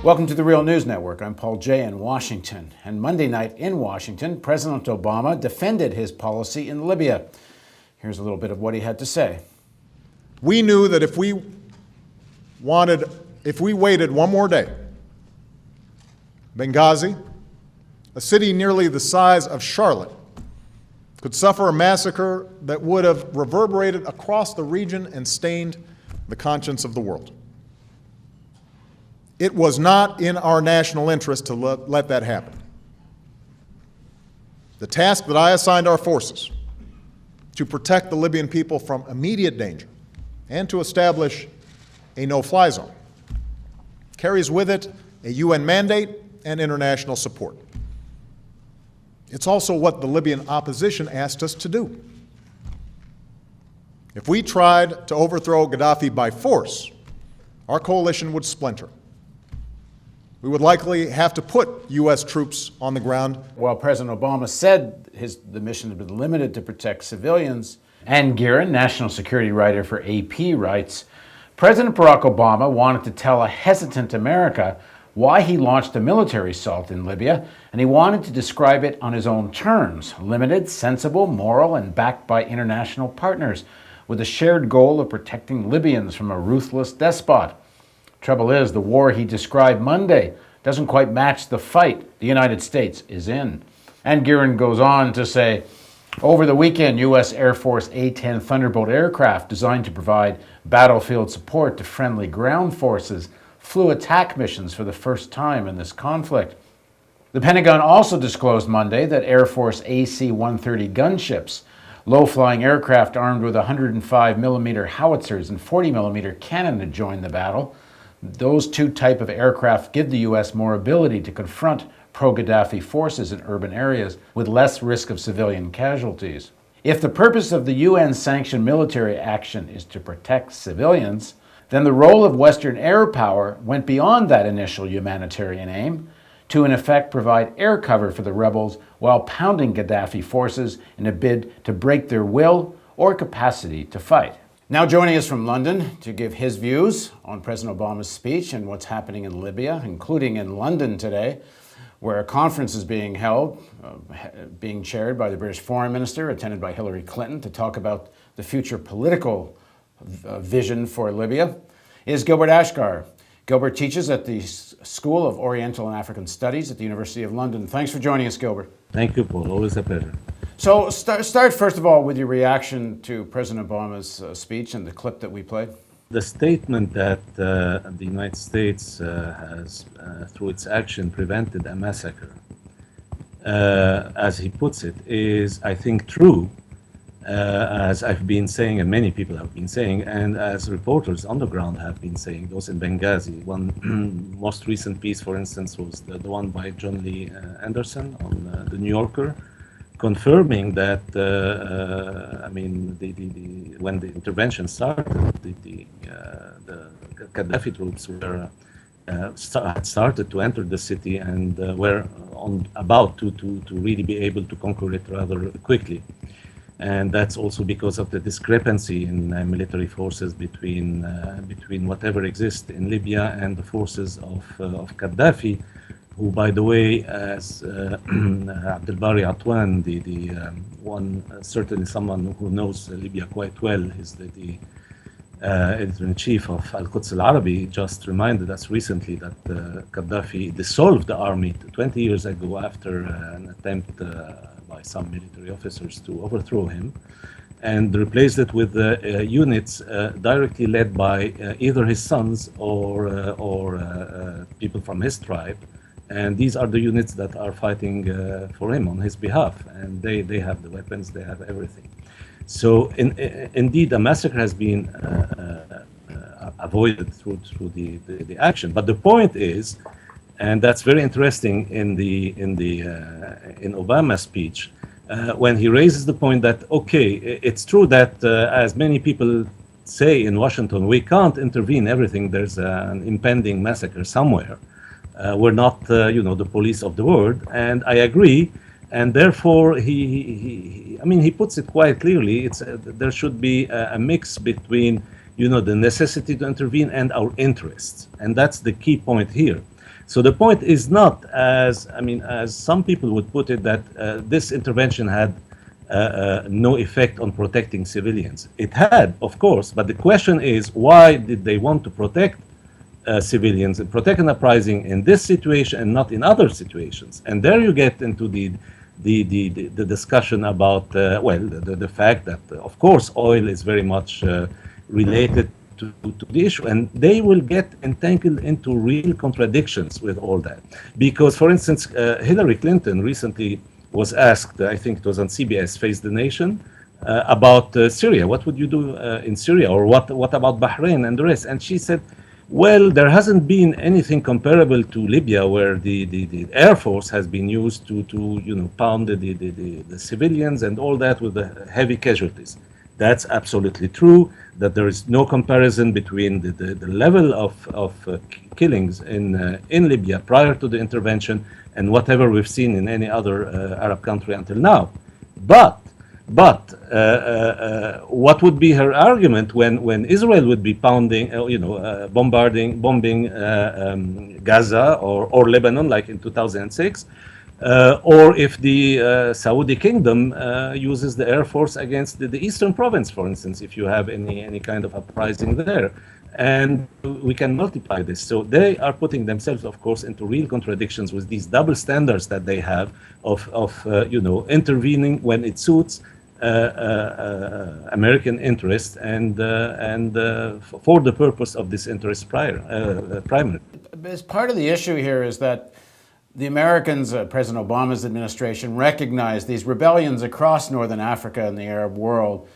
Welcome to the Real News Network. I'm Paul Jay in Washington. And Monday night in Washington, President Obama defended his policy in Libya. Here's a little bit of what he had to say. We knew that if we waited one more day, Benghazi, a city nearly the size of Charlotte, could suffer a massacre that would have reverberated across the region and stained the conscience of the world. It was not in our national interest to let that happen. The task that I assigned our forces to protect the Libyan people from immediate danger and to establish a no-fly zone carries with it a UN mandate and international support. It's also what the Libyan opposition asked us to do. If we tried to overthrow Gaddafi by force, our coalition would splinter. We would likely have to put U.S. troops on the ground. While President Obama said the mission had been limited to protect civilians, Ann Gearan, national security writer for AP, writes, President Barack Obama wanted to tell a hesitant America why he launched a military assault in Libya, and he wanted to describe it on his own terms, limited, sensible, moral, and backed by international partners, with a shared goal of protecting Libyans from a ruthless despot. Trouble is, the war he described Monday doesn't quite match the fight the United States is in. And Gearan goes on to say, over the weekend, U.S. Air Force A-10 Thunderbolt aircraft designed to provide battlefield support to friendly ground forces flew attack missions for the first time in this conflict. The Pentagon also disclosed Monday that Air Force AC-130 gunships, low-flying aircraft armed with 105mm howitzers and 40mm cannon, had joined the battle. Those two type of aircraft give the U.S. more ability to confront pro-Gaddafi forces in urban areas with less risk of civilian casualties. If the purpose of the UN-sanctioned military action is to protect civilians, then the role of Western air power went beyond that initial humanitarian aim to, in effect, provide air cover for the rebels while pounding Gaddafi forces in a bid to break their will or capacity to fight. Now joining us from London to give his views on President Obama's speech and what's happening in Libya, including in London today, where a conference is being held, being chaired by the British Foreign Minister, attended by Hillary Clinton, to talk about the future political vision for Libya, is Gilbert Achcar. Gilbert teaches at the School of Oriental and African Studies at the University of London. Thanks for joining us, Gilbert. Thank you, Paul. Always a pleasure. So start first of all with your reaction to President Obama's speech and the clip that we played. The statement that the United States has, through its action, prevented a massacre, as he puts it, is, I think, true, as I've been saying and many people have been saying, and as reporters on the ground have been saying, those in Benghazi. One most recent piece, for instance, was the one by John Lee Anderson on The New Yorker, confirming that, when the intervention started, the Gaddafi troops were started to enter the city and were about to really be able to conquer it rather quickly. And that's also because of the discrepancy in military forces between whatever exists in Libya and the forces of Gaddafi, who, by the way, as Abdelbari Atwan, certainly someone who knows Libya quite well, is the editor-in-chief of Al-Quds Al-Arabi, just reminded us recently that Gaddafi dissolved the army 20 years ago after an attempt by some military officers to overthrow him, and replaced it with units directly led by either his sons or people from his tribe. And these are the units that are fighting for him on his behalf, and they have the weapons, they have everything. So indeed, a massacre has been avoided through the action. But the point is, and that's very interesting in Obama's speech, when he raises the point that, okay, it's true that as many people say in Washington, we can't intervene everything. There's an impending massacre somewhere. We're not, the police of the world, and I agree. And therefore, he puts it quite clearly. There should be a mix between, the necessity to intervene and our interests, and that's the key point here. So the point is not, as some people would put it, that this intervention had no effect on protecting civilians. It had, of course, but the question is, why did they want to protect civilians and protect an uprising in this situation and not in other situations? And there you get into the discussion about, the fact that, of course, oil is very much related to the issue, and they will get entangled into real contradictions with all that. Because, for instance, Hillary Clinton recently was asked, I think it was on CBS, Face the Nation, about Syria. What would you do in Syria? Or what about Bahrain and the rest? And she said, well, there hasn't been anything comparable to Libya, where the Air Force has been used to pound the civilians and all that with the heavy casualties. That's absolutely true, that there is no comparison between the level of killings in Libya prior to the intervention and whatever we've seen in any other Arab country until now. But what would be her argument when Israel would be bombing Gaza or Lebanon, like in 2006, or if the Saudi kingdom uses the Air Force against the eastern province, for instance, if you have any kind of uprising there. And we can multiply this. So they are putting themselves, of course, into real contradictions with these double standards that they have of intervening when it suits American interest and for the purpose of this interest primarily. As part of the issue here is that the Americans, President Obama's administration, recognized these rebellions across northern Africa and the Arab world.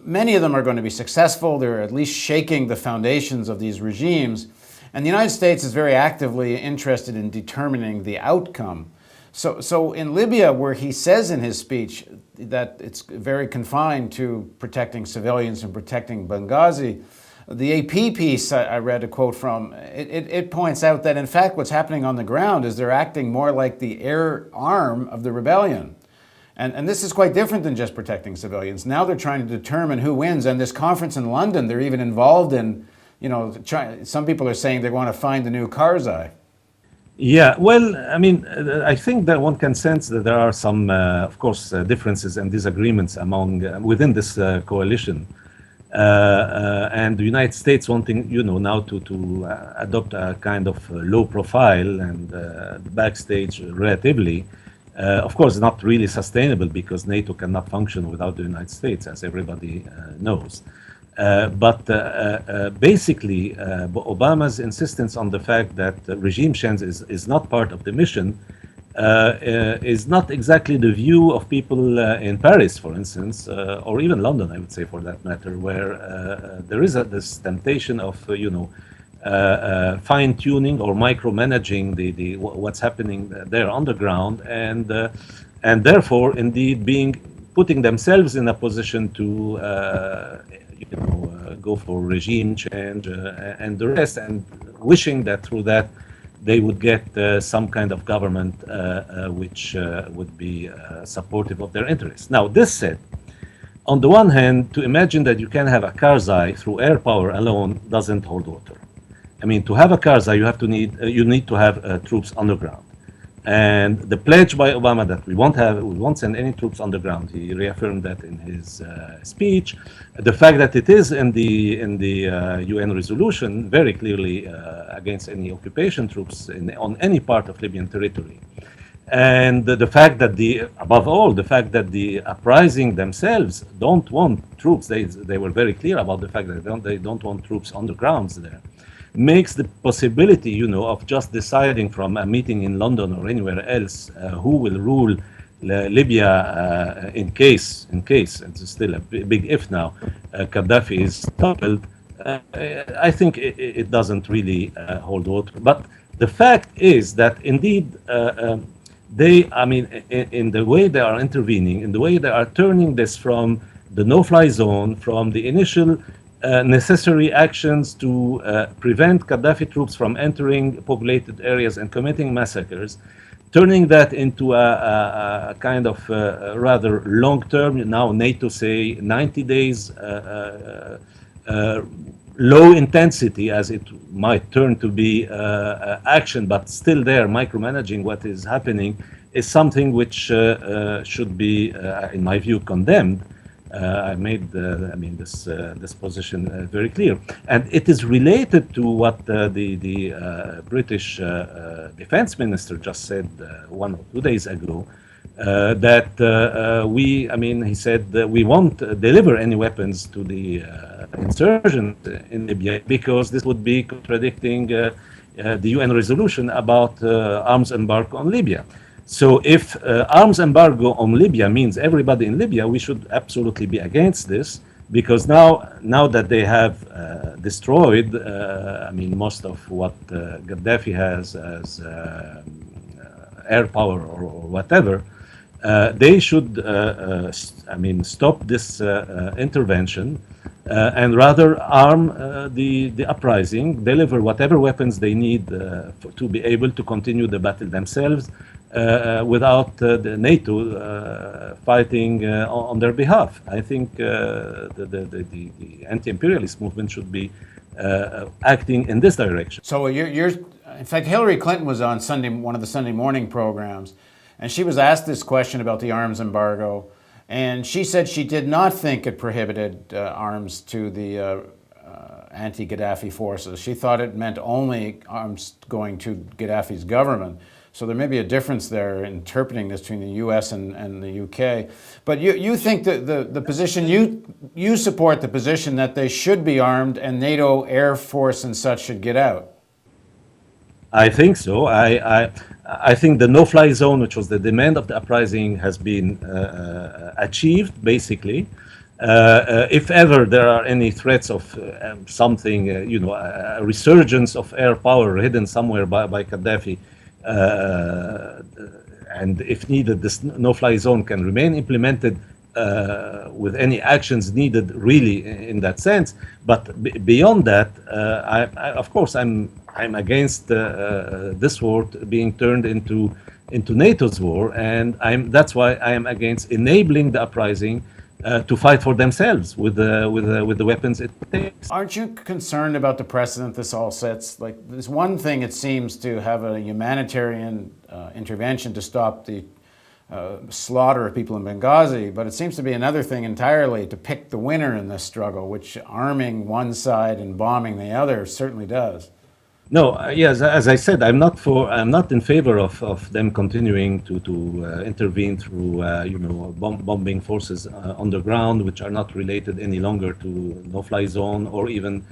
Many of them are going to be successful. They're at least shaking the foundations of these regimes. And the United States is very actively interested in determining the outcome. So in Libya, where he says in his speech that it's very confined to protecting civilians and protecting Benghazi, the AP piece I read a quote from, it points out that in fact what's happening on the ground is they're acting more like the air arm of the rebellion. And this is quite different than just protecting civilians. Now they're trying to determine who wins. And this conference in London, they're even involved in, some people are saying they want to find the new Karzai. Yeah, well, I think that one can sense that there are some, of course, differences and disagreements within this coalition. And the United States wanting, now to adopt a kind of low profile and backstage relatively. Of course, not really sustainable, because NATO cannot function without the United States, as everybody knows. But basically, Obama's insistence on the fact that regime change is not part of the mission is not exactly the view of people in Paris, for instance, or even London, I would say, for that matter, where there is this temptation of, fine-tuning or micromanaging the what's happening there on the ground, and therefore, indeed, putting themselves in a position to go for regime change and the rest, and wishing that through that they would get some kind of government which would be supportive of their interests. Now, this said, on the one hand, to imagine that you can have a Karzai through air power alone doesn't hold water. To have a Karzai, you need to have troops on the ground. And the pledge by Obama that we won't send any troops on the ground, he reaffirmed that in his speech. The fact that it is in the UN resolution very clearly against any occupation troops on any part of Libyan territory. And the fact that above all, the fact that the uprising themselves don't want troops, they were very clear about the fact that they don't want troops on the grounds there, makes the possibility, of just deciding from a meeting in London or anywhere else who will rule Libya in case, it's still a big if now, Gaddafi is toppled. I think it doesn't really hold water. But the fact is that indeed in the way they are intervening, in the way they are turning this from the no-fly zone, from the initial necessary actions to prevent Gaddafi troops from entering populated areas and committing massacres, turning that into a kind of rather long-term, now NATO say 90 days low intensity, as it might turn to be, action, but still there, micromanaging what is happening, is something which should be, in my view, condemned. I made, this position very clear, and it is related to what the British defense minister just said 1 or 2 days ago. He said that we won't deliver any weapons to the insurgents in Libya because this would be contradicting the UN resolution about arms embargo on Libya. So if arms embargo on Libya means everybody in Libya, we should absolutely be against this, because now that they have destroyed, most of what Gaddafi has as air power or whatever, they should, stop this intervention and rather arm the uprising, deliver whatever weapons they need to be able to continue the battle themselves without the NATO fighting on their behalf. I think the anti-imperialist movement should be acting in this direction. So in fact, Hillary Clinton was on one of the Sunday morning programs, and she was asked this question about the arms embargo, and she said she did not think it prohibited arms to the anti-Gaddafi forces. She thought it meant only arms going to Gaddafi's government. So there may be a difference there interpreting this between the U.S. and the U.K. But you think that the position, you support the position that they should be armed and NATO Air Force and such should get out? I think so. I think the no-fly zone, which was the demand of the uprising, has been achieved, basically. If ever there are any threats of something, a resurgence of air power hidden somewhere by Gaddafi, and if needed, this no-fly zone can remain implemented with any actions needed, really, in that sense. But beyond that, of course, I'm against this war being turned into NATO's war, and that's why I am against enabling the uprising to fight for themselves with the weapons it takes. Aren't you concerned about the precedent this all sets? Like, there's one thing, it seems, to have a humanitarian intervention to stop the slaughter of people in Benghazi, but it seems to be another thing entirely to pick the winner in this struggle, which arming one side and bombing the other certainly does. No, yes, as I said, I'm not in favor of them continuing to intervene through, bombing forces on the ground, which are not related any longer to no-fly zone or even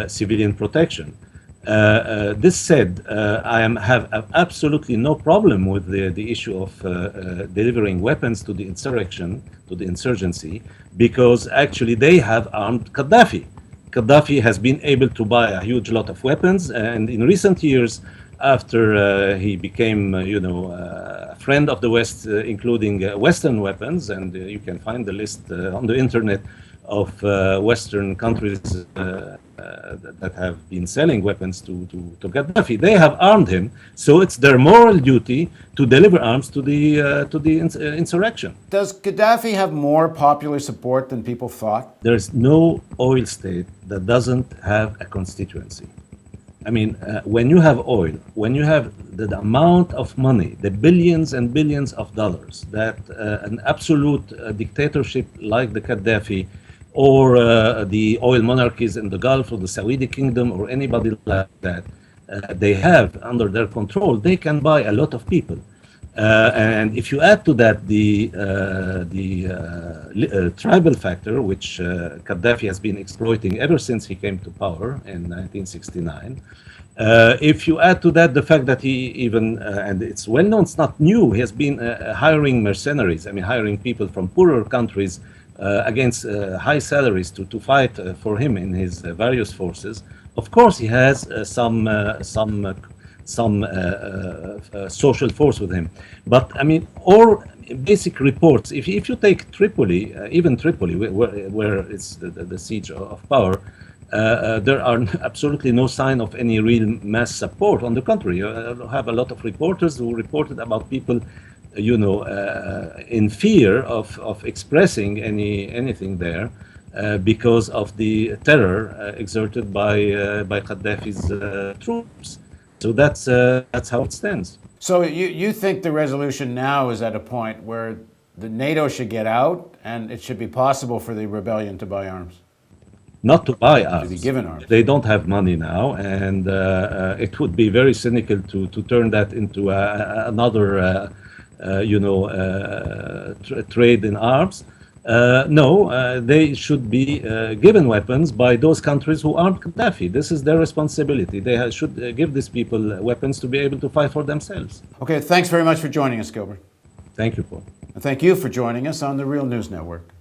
civilian protection. This said, I have absolutely no problem with the issue of delivering weapons to the insurgency, because actually they have armed Gaddafi. Gaddafi has been able to buy a huge lot of weapons, and in recent years, after he became, a friend of the West, including Western weapons, and you can find the list on the internet of Western countries that have been selling weapons to Gaddafi. They have armed him, so it's their moral duty to deliver arms to the insurrection. Does Gaddafi have more popular support than people thought? There's no oil state that doesn't have a constituency. I mean, when you have oil, when you have the amount of money, the billions and billions of dollars that an absolute dictatorship like the Gaddafi or the oil monarchies in the Gulf or the Saudi kingdom or anybody like that, they have under their control, they can buy a lot of people. And if you add to that the tribal factor, which Gaddafi has been exploiting ever since he came to power in 1969, if you add to that the fact that he even, and it's well known, it's not new, he has been hiring mercenaries, hiring people from poorer countries against high salaries to fight for him in his various forces. Of course, he has some social force with him. But all basic reports, if you take Tripoli, even Tripoli, where it's the siege of power, there are absolutely no sign of any real mass support. On the contrary, you have a lot of reporters who reported about people in fear of expressing anything there. because of the terror exerted by Gaddafi's troops. So that's how it stands. So you think the resolution now is at a point where the NATO should get out and it should be possible for the rebellion to buy arms? Not to buy arms. To be given arms. They don't have money now, and it would be very cynical to turn that into another, trade in arms. No, they should be given weapons by those countries who armed Gaddafi. This is their responsibility. They should give these people weapons to be able to fight for themselves. Okay, thanks very much for joining us, Gilbert. Thank you, Paul. And thank you for joining us on the Real News Network.